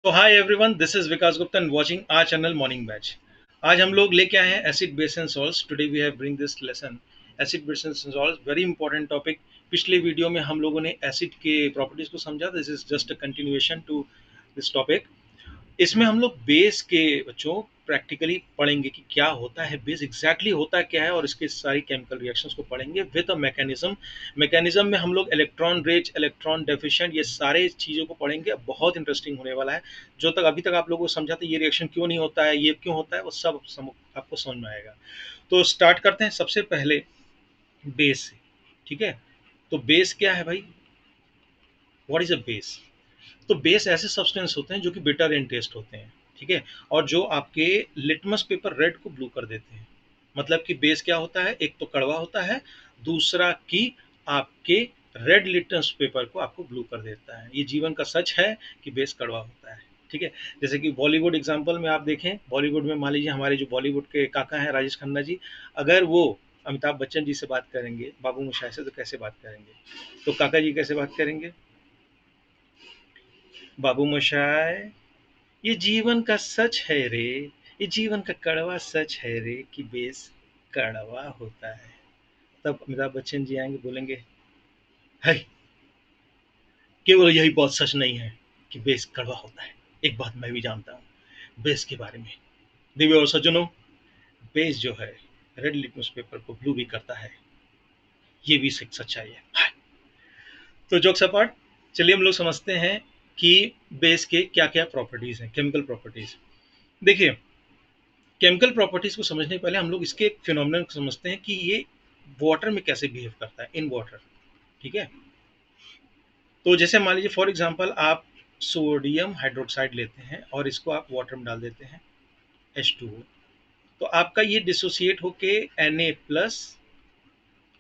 तो hi everyone, this is Vikas Gupta and watching our channel morning batch. आज हम लोग लेके आए हैं acid base and salts. Today we have bring this lesson acid base and salts, very important topic. पिछले video में हम लोगों ने एसिड के प्रॉपर्टीज को समझा। This is just a continuation to this topic. इसमें हम लोग बेस के बच्चों प्रैक्टिकली पढ़ेंगे कि क्या होता है बेस, एग्जैक्टली होता क्या है, और इसके सारी केमिकल रिएक्शंस को पढ़ेंगे विद अ मैकेनिज्म। मैकेनिज्म में हम लोग इलेक्ट्रॉन रिच, इलेक्ट्रॉन डेफिशिएंट, ये सारे चीज़ों को पढ़ेंगे। बहुत इंटरेस्टिंग होने वाला है। जो तक अभी तक आप लोगों को समझा था ये रिएक्शन क्यों नहीं होता है, ये क्यों होता है, वो सब आपको समझ में आएगा। तो स्टार्ट करते हैं सबसे पहले बेस से। ठीक है, तो बेस क्या है भाई? What is a base? तो बेस ऐसे सब्सटेंस होते हैं जो कि बिटर इन टेस्ट होते हैं। ठीक है, और जो आपके लिटमस पेपर रेड को ब्लू कर देते हैं। मतलब कि बेस क्या होता है? एक तो कड़वा होता है, दूसरा कि आपके रेड लिटमस पेपर को आपको ब्लू कर देता है। ये जीवन का सच है कि बेस कड़वा होता है। ठीक है, जैसे कि बॉलीवुड एग्जाम्पल में आप देखें, बॉलीवुड में मान लीजिए हमारे जो बॉलीवुड के काका हैं राजेश खन्ना जी, अगर वो अमिताभ बच्चन जी से बात करेंगे, बाबू मोशाय से, तो कैसे बात करेंगे? तो काका जी कैसे बात करेंगे? बाबू मोशाय, ये जीवन का सच है रे, ये जीवन का कड़वा सच है रे कि बेस कड़वा होता है। तब अमिताभ बच्चन जी आएंगे, बोलेंगे, है केवल यही बात सच नहीं है कि बेस कड़वा होता है, एक बात मैं भी जानता हूँ बेस के बारे में। दिव्य और सज्जनों, बेस जो है रेड लिटमस पेपर को ब्लू भी करता है, ये भी एक सच्चाई है। तो जोक्स अपार्ट, चलिए हम लोग समझते हैं कि बेस के क्या क्या प्रॉपर्टीज हैं, केमिकल प्रॉपर्टीज। देखिए, केमिकल प्रॉपर्टीज को समझने के पहले हम लोग इसके एक फिनोमिनन को समझते हैं कि ये वाटर में कैसे बिहेव करता है, इन वाटर। ठीक है, तो जैसे मान लीजिए फॉर एग्जांपल आप सोडियम हाइड्रोक्साइड लेते हैं और इसको आप वाटर में डाल देते हैं, H2O, तो आपका ये डिसोसिएट होके Na+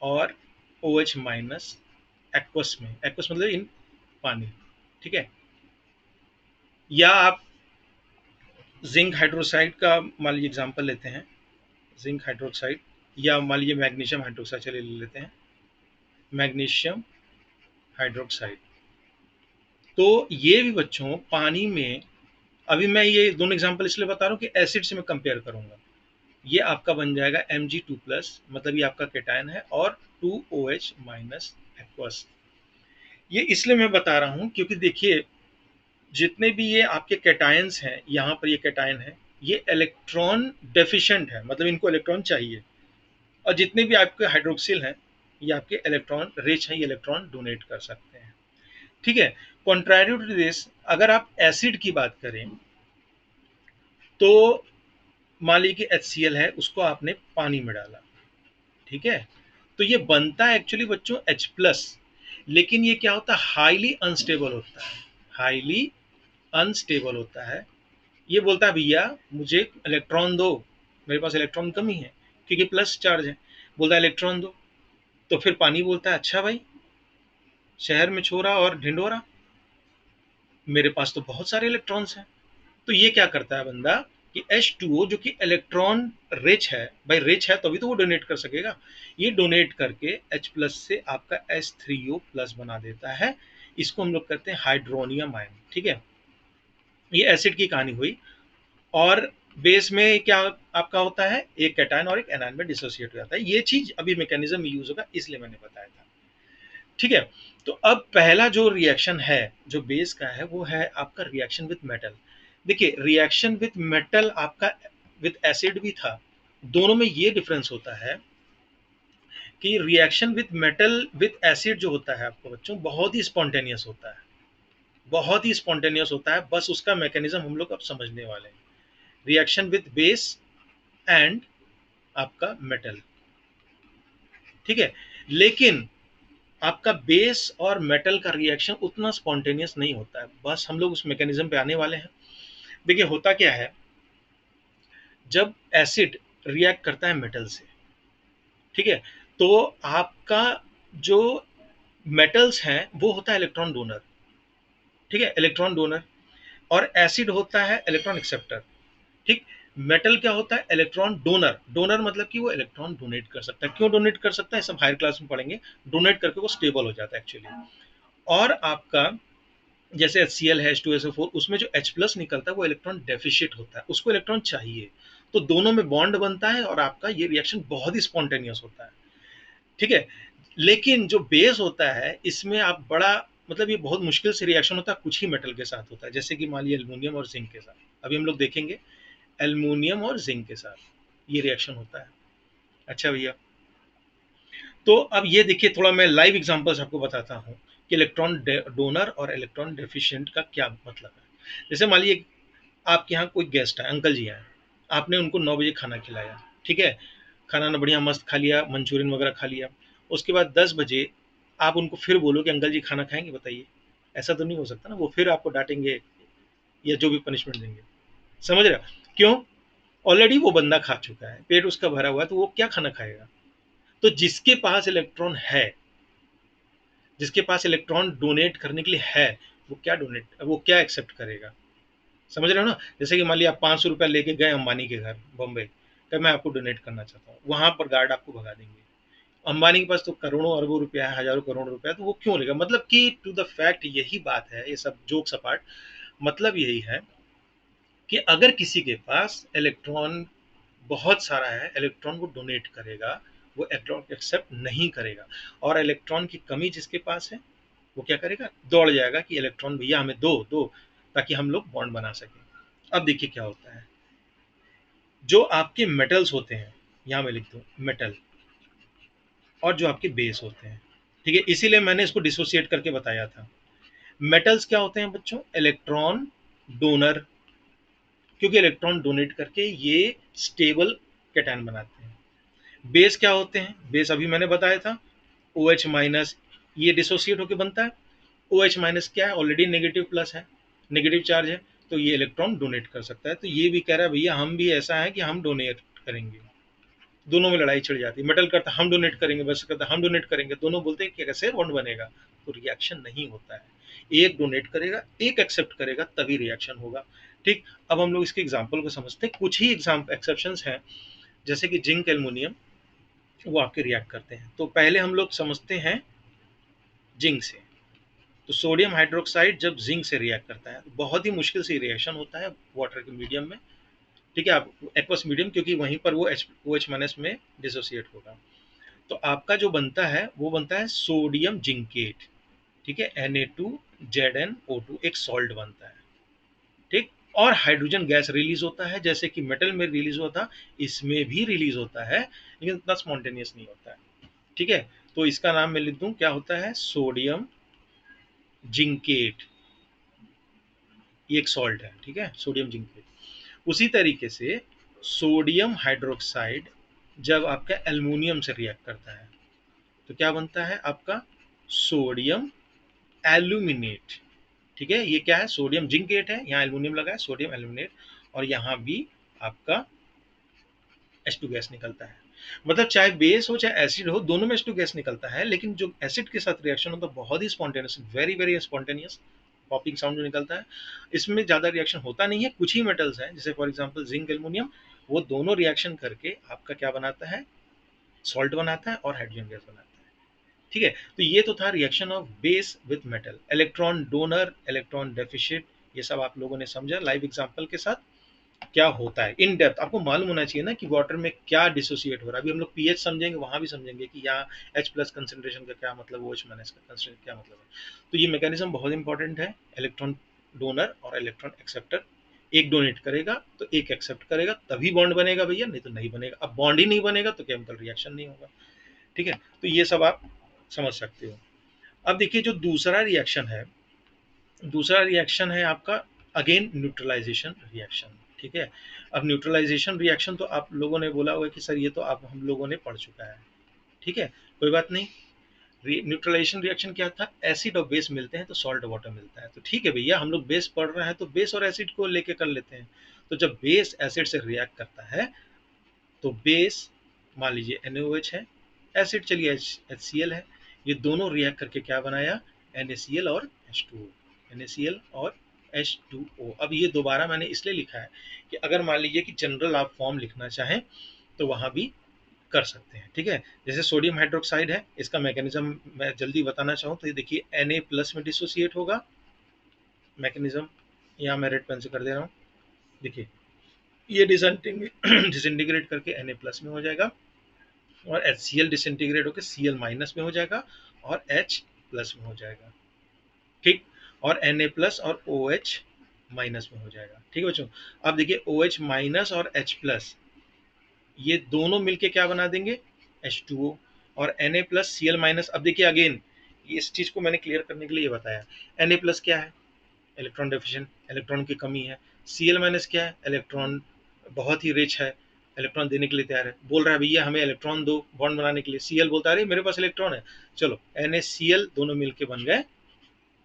और OH माइनस एक्वस में, एक्वस मतलब इन पानी। ठीक है, या आप जिंक हाइड्रोक्साइड का मान लीजिए एग्जांपल लेते हैं, जिंक हाइड्रोक्साइड, या मान लीजिए मैग्नीशियम हाइड्रोक्साइड, चलिए ले लेते हैं मैग्नीशियम हाइड्रोक्साइड। तो ये भी बच्चों पानी में, अभी मैं ये दोनों एग्जांपल इसलिए बता रहा हूँ कि एसिड से मैं कंपेयर करूंगा। ये आपका बन जाएगा Mg2+, मतलब ये आपका केटायन है, और 2OH माइनस एक्वस। ये इसलिए मैं बता रहा हूँ क्योंकि देखिए, जितने भी ये आपके कैटायंस हैं, यहाँ पर ये कैटायन है, ये इलेक्ट्रॉन डेफिशिएंट है, मतलब इनको इलेक्ट्रॉन चाहिए। और जितने भी आपके हाइड्रोक्सिल हैं, ये आपके इलेक्ट्रॉन रिच हैं, ये इलेक्ट्रॉन डोनेट कर सकते हैं। ठीक है, कॉन्ट्रारी टू दिस, अगर आप एसिड की बात करें, तो मान लीजिए कि HCl है, उसको आपने पानी में डाला। ठीक है, तो ये बनता है एक्चुअली बच्चों H+, लेकिन ये क्या होता है? हाईली अनस्टेबल होता है, हाईली अनस्टेबल होता है। ये बोलता है भैया मुझे इलेक्ट्रॉन दो, मेरे पास इलेक्ट्रॉन कमी है क्योंकि प्लस चार्ज है, बोलता है इलेक्ट्रॉन दो। तो फिर पानी बोलता है, अच्छा भाई, शहर में छोरा और ढिंडोरा, मेरे पास तो बहुत सारे इलेक्ट्रॉन्स हैं। तो ये क्या करता है बंदा कि H2O जो कि इलेक्ट्रॉन रिच है, भाई रिच है तभी तो वो डोनेट कर सकेगा, ये डोनेट करके H+ से आपका H3O+ बना देता है। इसको हम लोग करते हैं हाइड्रोनियम आयन। ठीक है, ये एसिड की कहानी हुई। और बेस में क्या आपका होता है? एक कैटायन और एक एनायन में डिसोसिएट हो जाता है। ये चीज अभी मैकेनिज्म में यूज होगा, इसलिए मैंने बताया था। ठीक है, तो अब पहला जो रिएक्शन है जो बेस का है, वो है आपका रिएक्शन विथ मेटल। देखिए, रिएक्शन विथ मेटल आपका विथ एसिड भी था। दोनों में ये डिफरेंस होता है कि reaction with metal with acid जो होता है आपको बच्चों, बहुत ही स्पॉन्टेनियस होता है, बहुत ही स्पॉन्टेनियस होता है। बस उसका मैकेनिज्म हम लोग अब समझने वाले हैं। रिएक्शन विथ बेस एंड आपका मेटल। ठीक है, लेकिन आपका बेस और मेटल का रिएक्शन उतना स्पॉन्टेनियस नहीं होता है। बस हम लोग उस मैकेनिज्म पे आने वाले हैं। देखिए, होता क्या है, जब एसिड रिएक्ट करता है मेटल से, ठीक है, तो आपका जो मेटल्स हैं वो होता है इलेक्ट्रॉन डोनर। ठीक है, इलेक्ट्रॉन डोनर। और एसिड होता है इलेक्ट्रॉन एक्सेप्टर। ठीक, मेटल क्या होता है? Electron donor. डोनर मतलब कि वो इलेक्ट्रॉन डोनेट कर सकता है। क्यों डोनेट कर सकता है, सब हायर क्लास में पढ़ेंगे। डोनेट करके वो स्टेबल हो जाता है एक्चुअली। और आपका जैसे HCl है, H2SO4, उसमें जो H प्लस निकलता है वो इलेक्ट्रॉन डेफिशिट होता है, उसको इलेक्ट्रॉन चाहिए। तो दोनों में बॉन्ड बनता है और आपका ये रिएक्शन बहुत ही स्पॉन्टेनियस होता है। ठीक है। लेकिन जो बेस होता है इसमें आप बड़ा, मतलब ये बहुत मुश्किल से रिएक्शन होता है, कुछ ही मेटल के साथ होता है, जैसे कि मान लीजिए एल्यूमिनियम और जिंक के साथ। अभी हम लोग देखेंगे एल्यूमिनियम और जिंक के साथ ये रिएक्शन होता है। अच्छा भैया, तो अब ये देखिए, थोड़ा मैं लाइव एग्जांपल्स आपको बताता हूँ कि इलेक्ट्रॉन डोनर और इलेक्ट्रॉन डेफिशिएंट का क्या मतलब है। जैसे मान लीजिए आपके यहाँ कोई गेस्ट है, अंकल जी आए, आपने उनको 9 बजे खाना खिलाया, ठीक है, खाना ना बढ़िया मस्त खा लिया, मंचूरियन वगैरह खा लिया। उसके बाद 10 बजे आप उनको फिर बोलो कि अंकल जी खाना खाएंगे, बताइए, ऐसा तो नहीं हो सकता ना, वो फिर आपको डांटेंगे या जो भी पनिशमेंट देंगे। समझ रहे हो क्यों? ऑलरेडी वो बंदा खा चुका है, पेट उसका भरा हुआ है, तो वो क्या खाना खाएगा? तो जिसके पास इलेक्ट्रॉन है, जिसके पास इलेक्ट्रॉन डोनेट करने के लिए है, वो क्या एक्सेप्ट करेगा? समझ रहे हो ना? जैसे कि मान लिया आप 500 रुपया लेके गए अंबानी के घर बॉम्बे, कब मैं आपको डोनेट करना चाहता हूँ, वहां पर गार्ड आपको भगा देंगे। अंबानी के पास तो करोड़ों अरबों रुपया है, हजारों करोड़ रुपया, तो वो क्यों लेगा? मतलब कि टू द फैक्ट यही बात है, ये सब जोक्स अपार्ट, मतलब यही है कि अगर किसी के पास इलेक्ट्रॉन बहुत सारा है, इलेक्ट्रॉन वो डोनेट करेगा, वो इलेक्ट्रॉन एक्सेप्ट नहीं करेगा। और इलेक्ट्रॉन की कमी जिसके पास है, वो क्या करेगा? दौड़ जाएगा कि इलेक्ट्रॉन भैया हमें दो दो, ताकि हम लोग बॉन्ड बना सकें। अब देखिए क्या होता है, जो आपके मेटल्स होते हैं, यहाँ मैं लिख दूँ मेटल, और जो आपके बेस होते हैं, ठीक है, इसीलिए मैंने इसको डिसोसिएट करके बताया था। मेटल्स क्या होते हैं बच्चों? इलेक्ट्रॉन डोनर, क्योंकि इलेक्ट्रॉन डोनेट करके ये स्टेबल कैटायन बनाते हैं। बेस क्या होते हैं? बेस अभी मैंने बताया था, ओ एच माइनस, ये डिसोसिएट होकर बनता है। ओ एच माइनस क्या है? ऑलरेडी नेगेटिव प्लस है, नेगेटिव चार्ज है, तो ये इलेक्ट्रॉन डोनेट कर सकता है। तो ये भी कह रहा है भैया हम भी ऐसा है कि हम डोनेट करेंगे। दोनों में लड़ाई छिड़ जाती है, मेटल करता हम डोनेट करेंगे, बस करता हम डोनेट करेंगे, दोनों बोलते हैं कि कैसे बॉन्ड बनेगा? तो रिएक्शन नहीं होता है। एक डोनेट करेगा, एक एक्सेप्ट करेगा, तभी रिएक्शन होगा। ठीक। अब हम लोग इसके एग्जाम्पल को समझते हैं, कुछ ही एग्जाम्पल एक्सेप्शंस हैं, जैसे कि जिंक एल्युमिनियम, वो आपके रिएक्ट करते हैं। तो पहले हम लोग समझते हैं जिंक से। तो सोडियम हाइड्रोक्साइड जब जिंक से रिएक्ट करता है तो बहुत ही मुश्किल से रिएक्शन होता है वाटर के मीडियम में। ठीक है, आप एक्वस मीडियम, क्योंकि वहीं पर वो ओ एच माइनस में डिसोसिएट होगा। तो आपका जो बनता है वो बनता है सोडियम जिंकेट। ठीक है, Na2ZnO2, एक सॉल्ट बनता है। ठीक। और हाइड्रोजन गैस रिलीज होता है, जैसे कि मेटल में रिलीज होता, इसमें भी रिलीज होता है, लेकिन इतना स्पॉन्टेनियस नहीं होता है। ठीक है, तो इसका नाम मैं लिख दूं, क्या होता है? सोडियम जिंकेट, ये एक सॉल्ट है। ठीक है, सोडियम जिंकेट। उसी तरीके से सोडियम हाइड्रोक्साइड जब आपका एल्युमिनियम से रिएक्ट करता है तो क्या बनता है आपका? Sodium aluminate. ठीक है, ये क्या है? सोडियम जिंकेट है, यहाँ एल्युमिनियम लगा है, सोडियम एल्यूमिनेट, और यहाँ भी आपका H2 गैस निकलता है। मतलब चाहे बेस हो चाहे एसिड हो, दोनों में H2 गैस निकलता है, लेकिन जो एसिड के साथ रिएक्शन होता है बहुत ही spontaneous, very very spontaneous, popping sound जो निकलता है। इसमें ज़्यादा रिएक्शन होता नहीं है, कुछ ही मेटल्स हैं, जैसे फॉर एग्जांपल जिंक एल्युमिनियम, वो दोनों रिएक्शन करके आपका क्या बनाता है? सॉल्ट बनाता है और हाइड्रोजन गैस बनाता है। ठीक है, तो ये तो था reaction of base with metal, electron donor, electron deficit, ये सब आप लोगों ने समझा लाइव एग्जांपल के साथ क्या होता है। इन डेप्थ आपको मालूम होना चाहिए ना कि वाटर में क्या डिसोसिएट हो रहा है। अभी हम लोग पीएच समझेंगे, वहां भी समझेंगे कि यहाँ H प्लस कंसेंट्रेशन का क्या मतलब, OH माइनस का कंसेंट्रेशन क्या मतलब है। तो ये मैकेनिज्म बहुत इंपॉर्टेंट है। इलेक्ट्रॉन डोनर और इलेक्ट्रॉन एक्सेप्टर, एक डोनेट करेगा तो एक एक्सेप्ट करेगा, तभी बॉन्ड बनेगा भैया, नहीं तो नहीं बनेगा। अब बॉन्ड ही नहीं बनेगा तो केमिकल रिएक्शन नहीं होगा। ठीक है, तो ये सब आप समझ सकते हो। अब देखिए जो दूसरा रिएक्शन है, दूसरा रिएक्शन है आपका अगेन न्यूट्रलाइजेशन रिएक्शन। ठीक है, अब न्यूट्रलाइजेशन रिएक्शन तो आप लोगों ने बोला होगा कि सर ये तो आप हम लोगों ने पढ़ चुका है। ठीक है, कोई बात नहीं। न्यूट्रलाइजेशन रिएक्शन क्या था? एसिड और बेस मिलते हैं तो सॉल्ट वाटर मिलता है। तो ठीक है भैया, हम लोग बेस पढ़ रहे हैं तो बेस और एसिड को लेके कर लेते हैं। तो जब बेस एसिड से रिएक्ट करता है तो बेस मान लीजिए NaOH है, एसिड चलिए HCl है, ये दोनों रिएक्ट करके क्या बनाया? NaCl और H2O, NaCl और H2O। अब ये दोबारा मैंने इसलिए लिखा है कि अगर मान लीजिए कि जनरल आप फॉर्म लिखना चाहें तो वहाँ भी कर सकते हैं। ठीक है, जैसे सोडियम हाइड्रोक्साइड है, इसका मैकेनिज्म मैं जल्दी बताना चाहूँ तो ये देखिए Na प्लस में डिसोसिएट होगा, मैकेनिज्म यहाँ मैं रेड पेन से कर दे रहा हूँ। देखिए ये डिसइंटीग्रेट करके Na प्लस में हो जाएगा और HCl डिसइंटीग्रेट होकर Cl माइनस में हो जाएगा और H प्लस में हो जाएगा। ठीक, और Na प्लस और OH माइनस में हो जाएगा। ठीक है बच्चों, अब देखिए OH माइनस और H प्लस ये दोनों मिलके क्या बना देंगे, H2O, और Na प्लस Cl माइनस। अब देखिए अगेन इस चीज को मैंने क्लियर करने के लिए बताया, Na प्लस क्या है, इलेक्ट्रॉन डेफिशिएंट, इलेक्ट्रॉन की कमी है। Cl माइनस क्या है, इलेक्ट्रॉन बहुत ही रिच है, इलेक्ट्रॉन देने के लिए तैयार है, बोल रहा है भैया हमें इलेक्ट्रॉन दो बॉन्ड बनाने के लिए। Cl बोलता है मेरे पास इलेक्ट्रॉन है, चलो NaCl दोनों मिलके बन गए,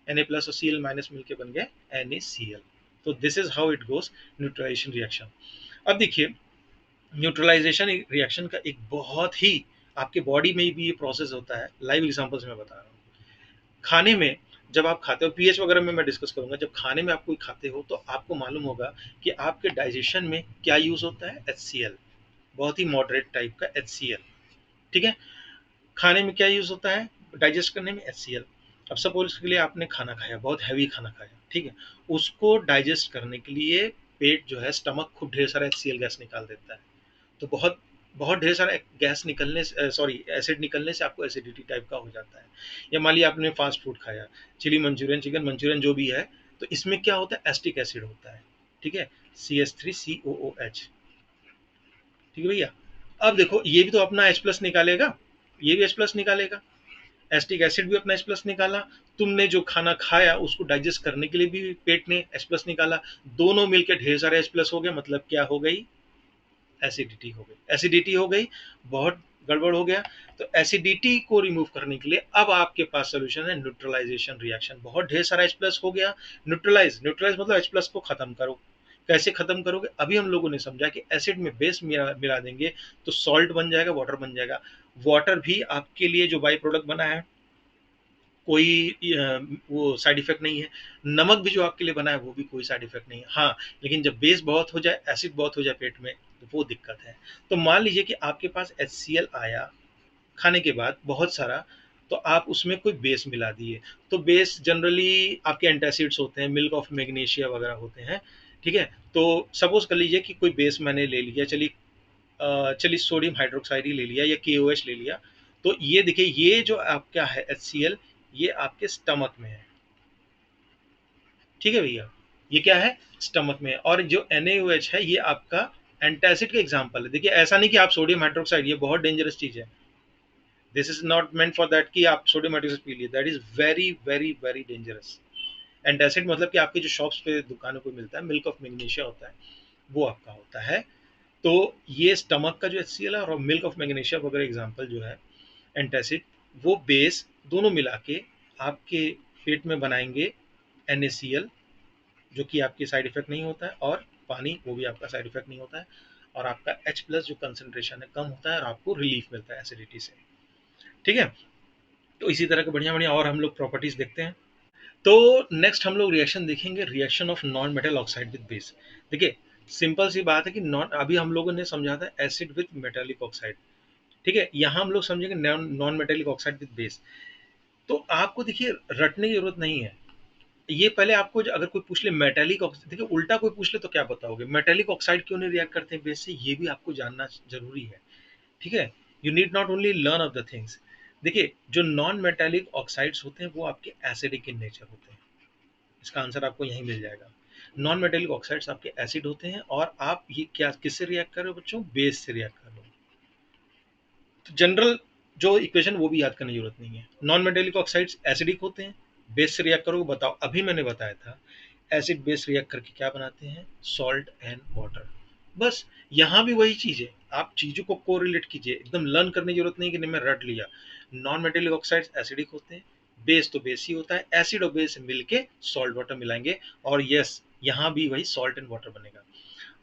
Na प्लस और Cl माइनस मिलके बन गए NaCl। तो this is how it goes neutralization reaction. अब देखिए न्यूट्रलाइजेशन रिएक्शन का एक बहुत ही आपके बॉडी में भी ये प्रोसेस होता है, लाइव एग्जांपल से मैं बता रहा हूँ। खाने में जब आप खाते हो, पीएच वगैरह में मैं डिस्कस करूंगा, जब खाने में आप कोई खाते हो तो आपको मालूम होगा कि आपके डाइजेशन में क्या यूज होता है, HCl, बहुत ही मॉडरेट टाइप का HCl। ठीक है, खाने में क्या यूज होता है डाइजेस्ट करने में, HCl। अब सपोज के लिए आपने खाना खाया, बहुत हैवी खाना खाया, ठीक है, उसको डाइजेस्ट करने के लिए पेट जो है, स्टमक खूब ढेर सारा HCl गैस निकाल देता है। तो बहुत बहुत ढेर सारा गैस निकलने से, सॉरी एसिड निकलने से आपको एसिडिटी टाइप का हो जाता है। या मान लिया आपने फास्ट फूड खाया, चिली मंचूरियन, चिकन मंचूरियन जो भी है, तो इसमें क्या होता है, एस्टिक एसिड होता है। ठीक है, CH3COOH। ठीक है भैया, अब देखो ये भी तो अपना H प्लस निकालेगा, ये भी H प्लस निकालेगा, एस्टिक एसिड भी अपना H प्लस निकाला, तुमने जो खाना खाया उसको डाइजेस्ट करने के लिए भी पेट ने H प्लस निकाला, दोनों मिलकर ढेर सारे H प्लस हो गए, मतलब क्या हो गई, एसिडिटी हो गई। एसिडिटी हो गई, बहुत गड़बड़ हो गया। तो एसिडिटी को रिमूव करने के लिए अब आपके पास सोल्यूशन है न्यूट्रलाइजेशन रिएक्शन। बहुत ढेर सारा H प्लस हो गया, न्यूट्रलाइज, न्यूट्रलाइज मतलब H प्लस को खत्म करो। कैसे खत्म करोगे, अभी हम लोगों ने समझा कि एसिड में बेस मिला देंगे तो सॉल्ट बन जाएगा, वाटर बन जाएगा। वाटर भी आपके लिए जो बाई प्रोडक्ट बना है, कोई वो साइड इफेक्ट नहीं है। नमक भी जो आपके लिए बना है वो भी कोई साइड इफेक्ट नहीं है। हाँ, लेकिन जब बेस बहुत हो जाए, एसिड बहुत हो जाए पेट में, तो वो दिक्कत है। तो मान लीजिए कि आपके पास HCl आया खाने के बाद बहुत सारा, तो आप उसमें कोई बेस मिला दिए। तो बेस जनरली आपके एंटासिड्स होते हैं, मिल्क ऑफ मैग्नीशिया वगैरह होते हैं। ठीक है, तो सपोज कर लीजिए कि कोई बेस मैंने ले लिया, चलिए चलिए सोडियम हाइड्रोक्साइड ही ले लिया या KOH ले लिया। तो ये देखिए ये जो आपका है HCl, ये आपके स्टमक में है। ठीक है भैया, ये क्या है, स्टमक में। और जो NaOH है ये आपका एंटासिड का एग्जाम्पल है। देखिए ऐसा नहीं कि आप सोडियम हाइड्रोक्साइड, ये बहुत डेंजरस चीज है, this is not meant for that कि आप सोडियम हाइड्रोक्साइड पी लिए, that is very very very dangerous. Antacid मतलब कि आपके जो शॉप्स पे दुकानों पे मिलता है, मिल्क ऑफ मैग्नीशिया होता है, वो आपका होता है। तो ये स्टमक का जो HCl है और मिल्क ऑफ मैग्नीशिया वगैरह एग्जाम्पल जो है एंटासिड, वो बेस दोनों मिला के आपके पेट में बनाएंगे NaCl, जो कि आपकी साइड इफेक्ट नहीं होता है, और पानी वो भी आपका साइड इफेक्ट नहीं होता है, और आपका H प्लस जो कंसंट्रेशन है कम होता है और आपको रिलीफ मिलता है एसिडिटी से। ठीक है, तो इसी तरह के बढ़िया बढ़िया और हम लोग प्रॉपर्टीज देखते हैं। तो नेक्स्ट हम लोग रिएक्शन देखेंगे, reaction of non metal oxide with base. देखिए सिंपल सी बात है कि नॉन, अभी हम लोगों ने समझा था एसिड विद मेटेलिक ऑक्साइड। ठीक है, यहाँ हम लोग समझेंगे non metallic oxide with base. तो आपको देखिए रटने की जरूरत नहीं है, ये पहले आपको अगर कोई पूछ ले मेटेलिक ऑक्साइड, देखिए उल्टा कोई पूछ ले तो क्या बताओगे, मेटेलिक ऑक्साइड क्यों नहीं रिएक्ट करते हैं बेस से, ये भी आपको जानना जरूरी है। ठीक है, you need not only learn of the things. देखिए जो नॉन मेटेलिक ऑक्साइड्स होते हैं वो आपके एसिडिक इन नेचर होते हैं, इसका आंसर आपको यहीं मिल जाएगा। नॉन मेटेलिक ऑक्साइड्स आपके एसिड होते हैं, और आप ये क्या किससे रिएक्ट कर रहे हो बच्चों, बेस से रिएक्ट कर रहे हो। तो जनरल जो इक्वेशन वो भी याद करने की जरूरत नहीं है, नॉन मेटेलिक ऑक्साइड्स एसिडिक होते हैं, बेस से रिएक्ट करोगे, बताओ अभी मैंने बताया था एसिड बेस रिएक्ट करके क्या बनाते हैं, सॉल्ट एंड वाटर। बस यहाँ भी वही चीज है, आप चीजों को कोरिलेट कीजिए, एकदम लर्न करने की जरूरत नहीं कि नहीं मैं रट लिया। नॉन मेटेलिक ऑक्साइड्स एसिडिक होते हैं, बेस तो बेस ही होता है, एसिड और बेस मिलके सॉल्ट वाटर मिलाएंगे, और यस यहाँ भी वही सॉल्ट एंड वाटर बनेगा।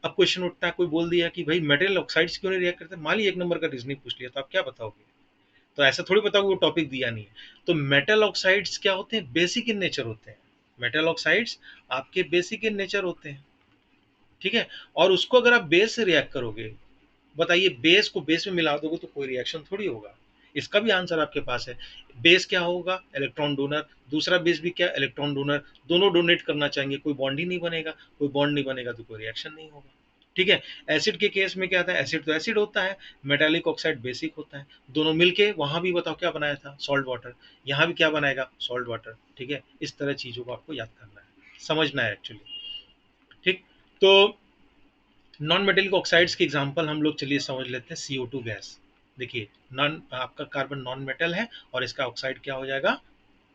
अब क्वेश्चन उठता है, कोई बोल दिया कि भाई मेटल ऑक्साइड्स क्यों नहीं रिएक्ट करते, मान ली एक नंबर का रीजनिंग पूछ लिया, तो आप क्या बताओगे, तो ऐसा थोड़ी बताओगे वो टॉपिक दिया नहीं है। तो मेटल ऑक्साइड्स क्या होते हैं, बेसिक इन नेचर होते हैं, मेटल ऑक्साइड्स आपके बेसिक इन नेचर होते हैं। ठीक है, और उसको अगर आप बेस से रिएक्ट करोगे, बताइए बेस को बेस में मिला दोगे तो कोई रिएक्शन थोड़ी होगा। इसका भी आंसर आपके पास है। बेस क्या होगा? Electron donor. दूसरा बेस भी क्या? Electron donor. दोनों डोनेट करना चाहेंगे, कोई बॉन्ड ही नहीं बनेगा, कोई बॉन्ड नहीं बनेगा तो कोई रिएक्शन नहीं होगा। ठीक है। एसिड के केस में क्या था? एसिड तो एसिड होता है, मेटालिक ऑक्साइड बेसिक होता है, दोनों मिलके वहां भी बताओ क्या बनाया था? Salt water. यहाँ भी क्या बनाएगा? Salt water. ठीक है, इस तरह चीजों को आपको याद करना है, समझना है एक्चुअली। ठीक। तो नॉन मेटेलिक ऑक्साइड्स के एग्जांपल हम लोग चलिए समझ लेते हैं। CO2 gas. देखिए, नॉन आपका कार्बन नॉन मेटल है और इसका ऑक्साइड क्या हो जाएगा?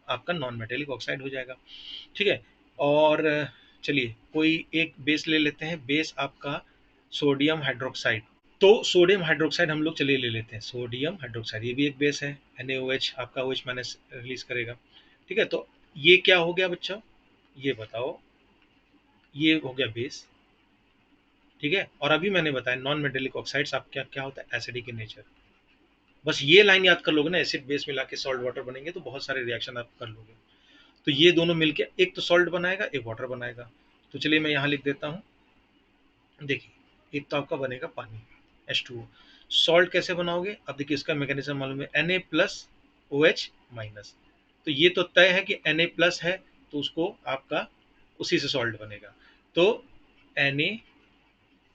आपका नॉन मेटेलिक ऑक्साइड हो जाएगा। ठीक है। और चलिए कोई एक बेस ले लेते हैं। बेस आपका सोडियम हाइड्रोक्साइड। तो सोडियम हाइड्रोक्साइड हम लोग चलिए ले लेते हैं। सोडियम हाइड्रोक्साइड ये भी एक बेस है। NaOH आपका OH माइनस रिलीज करेगा। ठीक है। तो ये क्या हो गया बच्चों? ये बताओ, ये हो गया बेस। ठीक है। और अभी मैंने बताया नॉन मेटेलिक ऑक्साइड्स आप क्या क्या होता है? Acidic in nature. बस ये लाइन याद कर लोगे ना, एसिड बेस मिला के सॉल्ट वाटर बनेंगे तो बहुत सारे रिएक्शन आप कर लोगे। तो ये दोनों मिलके एक तो सॉल्ट बनाएगा, एक वाटर बनाएगा। तो चलिए मैं यहाँ लिख देता हूँ। देखिए, एक तो आपका बनेगा पानी, H2O। सॉल्ट कैसे बनाओगे? अब देखिए इसका मैकेनिज्म मालूम है, Na प्लस OH माइनस। तो ये तो तय है कि Na प्लस है तो उसको आपका उसी से सॉल्ट बनेगा। तो Na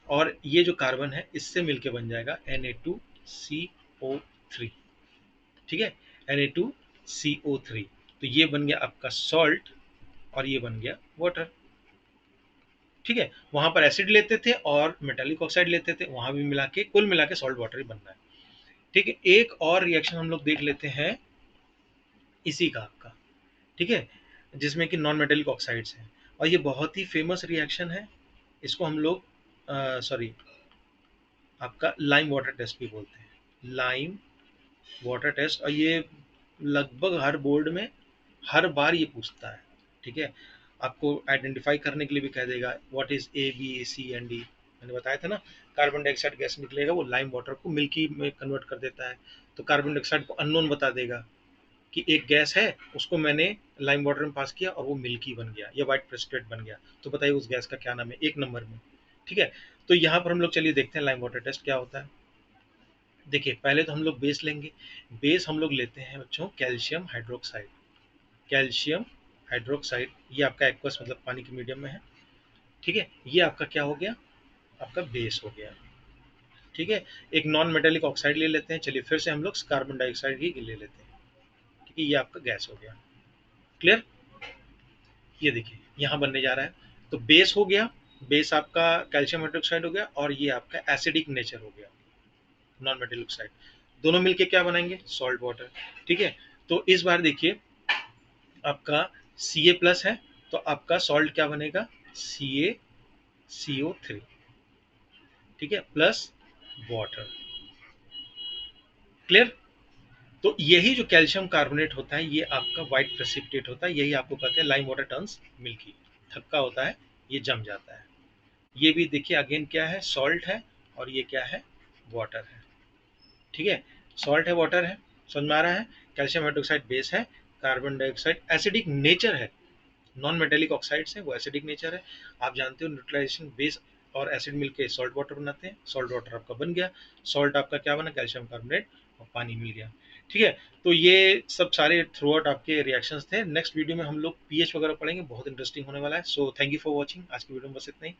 और ये जो कार्बन है इससे मिलके बन जाएगा Na2CO3। ठीक है, Na2CO3। तो ये बन गया आपका सॉल्ट और ये बन गया वाटर। ठीक है। वहां पर एसिड लेते थे और मेटालिक ऑक्साइड लेते थे, वहां भी मिला के कुल मिला के सॉल्ट वाटर ही बनना है। ठीक है। एक और रिएक्शन हम लोग देख लेते हैं इसी का आपका। ठीक है, जिसमें कि नॉन मेटेलिक ऑक्साइड्स हैं और ये बहुत ही फेमस रिएक्शन है। इसको हम लोग सॉरी आपका लाइम वाटर टेस्ट भी बोलते हैं। Lime water test. और ये लगभग हर बोर्ड में हर बार ये पूछता है। ठीक है। आपको आइडेंटिफाई करने के लिए भी कह देगा व्हाट इज ABCND। मैंने बताया था ना, कार्बन डाइऑक्साइड गैस निकलेगा वो लाइम वाटर को मिल्की में कन्वर्ट कर देता है। तो कार्बन डाइऑक्साइड को अननोन बता देगा कि एक गैस है, उसको मैंने लाइम वाटर में पास किया और वो मिल्की बन गया या वाइट प्रेसिपिटेट बन गया। तो बताइए उस गैस का क्या नाम है एक नंबर में? ठीक है। तो यहाँ पर हम लोग चलिए देखते हैं लाइम वाटर टेस्ट क्या होता है। देखिए, पहले तो हम लोग बेस लेंगे। बेस हम लोग लेते हैं बच्चों कैल्शियम हाइड्रोक्साइड। कैल्शियम हाइड्रोक्साइड ये आपका एक्वस मतलब पानी के मीडियम में है। ठीक है। ये आपका क्या हो गया? आपका बेस हो गया। ठीक है। एक नॉन मेटेलिक ऑक्साइड ले लेते हैं। चलिए फिर से हम लोग कार्बन डाइऑक्साइड ही ले लेते हैं। ठीक है, ये आपका गैस हो गया। क्लियर? ये देखिए यहाँ बनने जा रहा है। तो बेस हो गया, बेस आपका कैल्शियम हाइड्रोक्साइड हो गया और ये आपका एसिडिक नेचर हो गया नॉन मेटेलिक ऑक्साइड। दोनों मिलके क्या बनाएंगे? Salt water. ठीक है। तो इस बार देखिए आपका Ca+ है तो आपका सॉल्ट क्या बनेगा? CaCO3। ठीक है, प्लस वाटर। क्लियर? तो यही जो कैल्शियम कार्बोनेट होता है ये आपका व्हाइट प्रेसिपिटेट होता है, यही आपको कहते हैं लाइम वाटर टर्न्स मिल्की। थक्का होता है, ये जम जाता है। ये भी देखिए अगेन क्या है? सॉल्ट है और ये क्या है? वाटर है। ठीक है। सॉल्ट है, वाटर है, समझ में आ रहा है? कैल्शियम हाइड्रोक्साइड बेस है, कार्बन डाइऑक्साइड एसिडिक नेचर है, नॉन मेटेलिक ऑक्साइड्स है वो एसिडिक नेचर है। आप जानते हो न्यूट्रलाइजेशन बेस और एसिड मिलके सॉल्ट वाटर बनाते हैं। सॉल्ट वाटर आपका बन गया। सॉल्ट आपका क्या बना? कैल्शियम कार्बोनेट और पानी मिल गया। ठीक है। तो ये सब सारे थ्रू आउट आपके रिएक्शंस थे। नेक्स्ट वीडियो में हम लोग पीएच वगैरह पढ़ेंगे, बहुत इंटरेस्टिंग होने वाला है। So thank you for watching. आज की वीडियो में बस इतना ही।